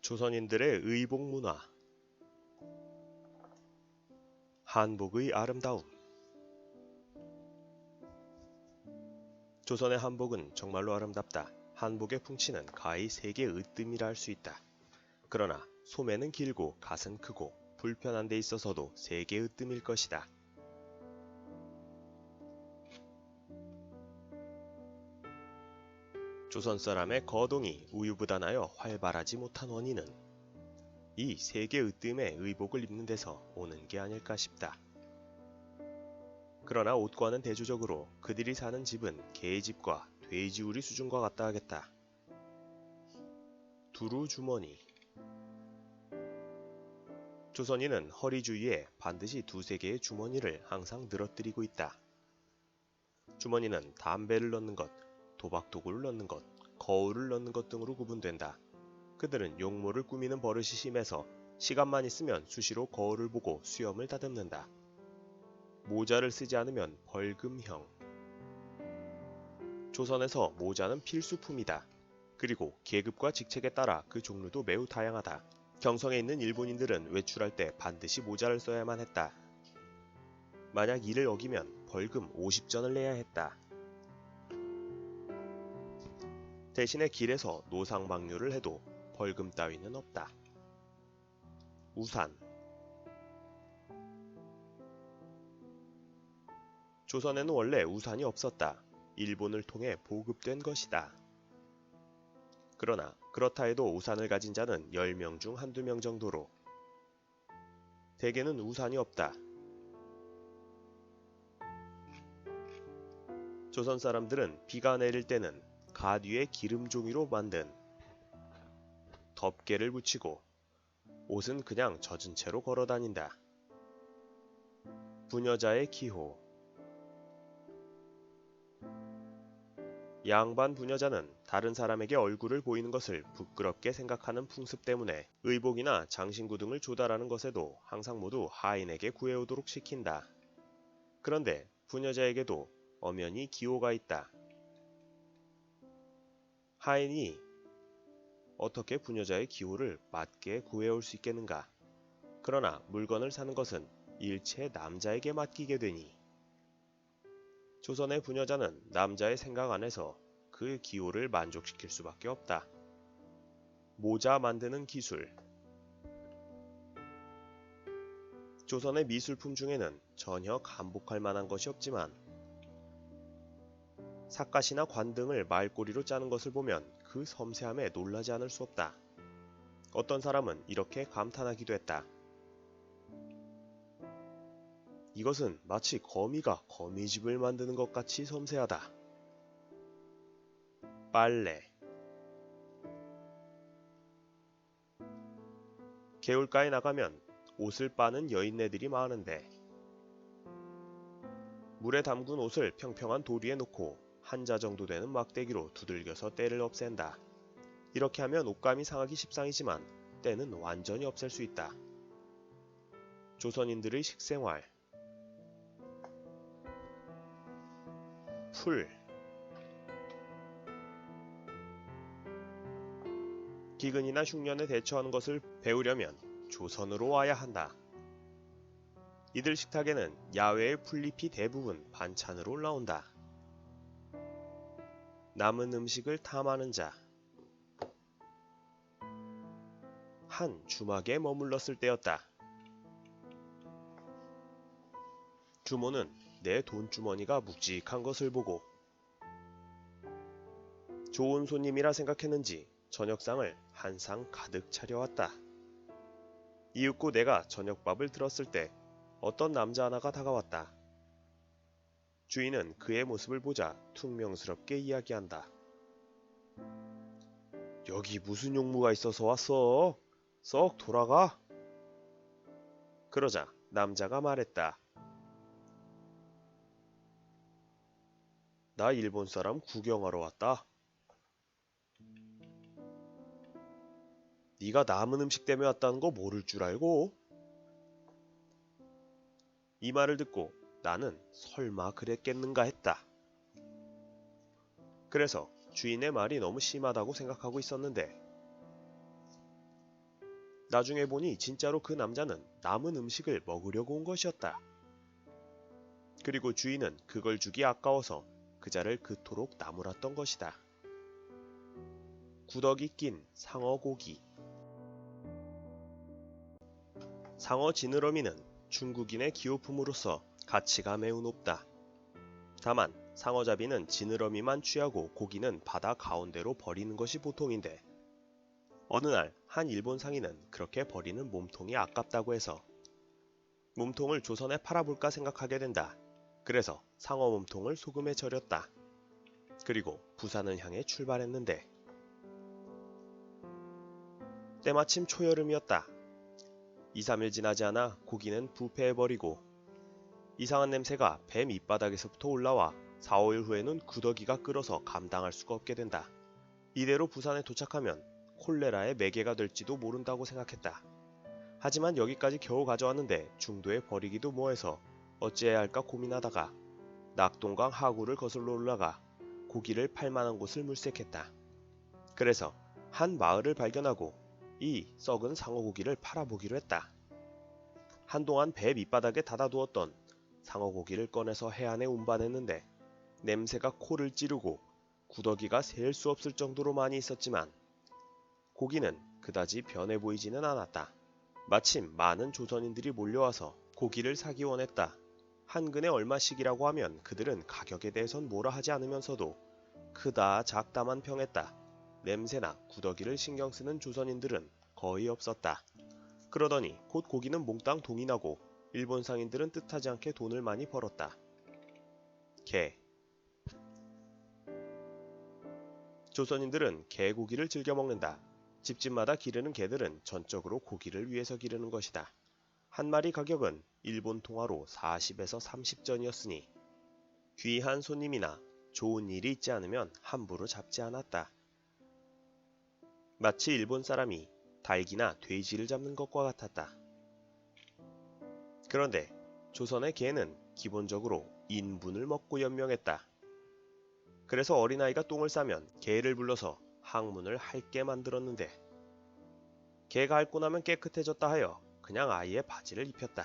조선인들의 의복 문화, 한복의 아름다움. 조선의 한복은 정말로 아름답다. 한복의 풍치는 가히 세계 으뜸이라 할 수 있다. 그러나 소매는 길고 갓은 크고 불편한 데 있어서도 세계 으뜸일 것이다. 조선 사람의 거동이 우유부단하여 활발하지 못한 원인은 이 세계 으뜸의 의복을 입는 데서 오는 게 아닐까 싶다. 그러나 옷과는 대조적으로 그들이 사는 집은 개집과 돼지우리 수준과 같다 하겠다. 두루 주머니. 조선인은 허리 주위에 반드시 두세 개의 주머니를 항상 늘어뜨리고 있다. 주머니는 담배를 넣는 것, 도박도구를 넣는 것, 거울을 넣는 것 등으로 구분된다. 그들은 용모를 꾸미는 버릇이 심해서 시간만 있으면 수시로 거울을 보고 수염을 다듬는다. 모자를 쓰지 않으면 벌금형. 조선에서 모자는 필수품이다. 그리고 계급과 직책에 따라 그 종류도 매우 다양하다. 경성에 있는 일본인들은 외출할 때 반드시 모자를 써야만 했다. 만약 이를 어기면 벌금 50전을 내야 했다. 대신에 길에서 노상방류를 해도 벌금 따위는 없다. 우산. 조선에는 원래 우산이 없었다. 일본을 통해 보급된 것이다. 그러나 그렇다 해도 우산을 가진 자는 10명 중 한두 명 정도로. 대개는 우산이 없다. 조선 사람들은 비가 내릴 때는 갓 위에 기름종이로 만든 덮개를 붙이고 옷은 그냥 젖은 채로 걸어 다닌다. 부녀자의 기호. 양반 부녀자는 다른 사람에게 얼굴을 보이는 것을 부끄럽게 생각하는 풍습 때문에 의복이나 장신구 등을 조달하는 것에도 항상 모두 하인에게 구해오도록 시킨다. 그런데 부녀자에게도 엄연히 기호가 있다. 하인이 어떻게 부녀자의 기호를 맞게 구해올 수 있겠는가? 그러나 물건을 사는 것은 일체 남자에게 맡기게 되니 조선의 부녀자는 남자의 생각 안에서 그 기호를 만족시킬 수밖에 없다. 모자 만드는 기술. 조선의 미술품 중에는 전혀 감복할 만한 것이 없지만 삿갓이나 관등을 말꼬리로 짜는 것을 보면 그 섬세함에 놀라지 않을 수 없다. 어떤 사람은 이렇게 감탄하기도 했다. 이것은 마치 거미가 거미집을 만드는 것 같이 섬세하다. 빨래. 개울가에 나가면 옷을 빠는 여인네들이 많은데 물에 담근 옷을 평평한 돌 위에 놓고 한자 정도 되는 막대기로 두들겨서 때를 없앤다. 이렇게 하면 옷감이 상하기 십상이지만 때는 완전히 없앨 수 있다. 조선인들의 식생활. 풀. 기근이나 흉년에 대처하는 것을 배우려면 조선으로 와야 한다. 이들 식탁에는 야외의 풀잎이 대부분 반찬으로 올라온다. 남은 음식을 탐하는 자. 한 주막에 머물렀을 때였다. 주모는 내 돈주머니가 묵직한 것을 보고 좋은 손님이라 생각했는지 저녁상을 한 상 가득 차려왔다. 이윽고 내가 저녁밥을 들었을 때 어떤 남자 하나가 다가왔다. 주인은 그의 모습을 보자 퉁명스럽게 이야기한다. 여기 무슨 용무가 있어서 왔어? 썩 돌아가? 그러자 남자가 말했다. 나 일본 사람 구경하러 왔다. 네가 남은 음식 때문에 왔다는 거 모를 줄 알고? 이 말을 듣고 나는 설마 그랬겠는가 했다. 그래서 주인의 말이 너무 심하다고 생각하고 있었는데 나중에 보니 진짜로 그 남자는 남은 음식을 먹으려고 온 것이었다. 그리고 주인은 그걸 주기 아까워서 그자를 그토록 나무랐던 것이다. 구더기 낀 상어고기. 상어 지느러미는 중국인의 기호품으로서 가치가 매우 높다. 다만 상어잡이는 지느러미만 취하고 고기는 바다 가운데로 버리는 것이 보통인데, 어느 날 한 일본 상인은 그렇게 버리는 몸통이 아깝다고 해서 몸통을 조선에 팔아볼까 생각하게 된다. 그래서 상어 몸통을 소금에 절였다. 그리고 부산을 향해 출발했는데, 때마침 초여름이었다. 2, 3일 지나지 않아 고기는 부패해버리고 이상한 냄새가 배 밑바닥에서부터 올라와 4, 5일 후에는 구더기가 끓어서 감당할 수가 없게 된다. 이대로 부산에 도착하면 콜레라의 매개가 될지도 모른다고 생각했다. 하지만 여기까지 겨우 가져왔는데 중도에 버리기도 뭐해서 어찌해야 할까 고민하다가 낙동강 하구를 거슬러 올라가 고기를 팔만한 곳을 물색했다. 그래서 한 마을을 발견하고 이 썩은 상어고기를 팔아보기로 했다. 한동안 배 밑바닥에 닫아두었던 상어고기를 꺼내서 해안에 운반했는데 냄새가 코를 찌르고 구더기가 셀 수 없을 정도로 많이 있었지만 고기는 그다지 변해 보이지는 않았다. 마침 많은 조선인들이 몰려와서 고기를 사기 원했다. 한 근에 얼마씩이라고 하면 그들은 가격에 대해선 뭐라 하지 않으면서도 크다 작다만 평했다. 냄새나 구더기를 신경 쓰는 조선인들은 거의 없었다. 그러더니 곧 고기는 몽땅 동이 나고 일본 상인들은 뜻하지 않게 돈을 많이 벌었다. 게. 조선인들은 개고기를 즐겨 먹는다. 집집마다 기르는 개들은 전적으로 고기를 위해서 기르는 것이다. 한 마리 가격은 일본 통화로 40에서 30전이었으니 귀한 손님이나 좋은 일이 있지 않으면 함부로 잡지 않았다. 마치 일본 사람이 닭이나 돼지를 잡는 것과 같았다. 그런데 조선의 개는 기본적으로 인분을 먹고 연명했다. 그래서 어린아이가 똥을 싸면 개를 불러서 항문을 핥게 만들었는데, 개가 핥고 나면 깨끗해졌다 하여 그냥 아이의 바지를 입혔다.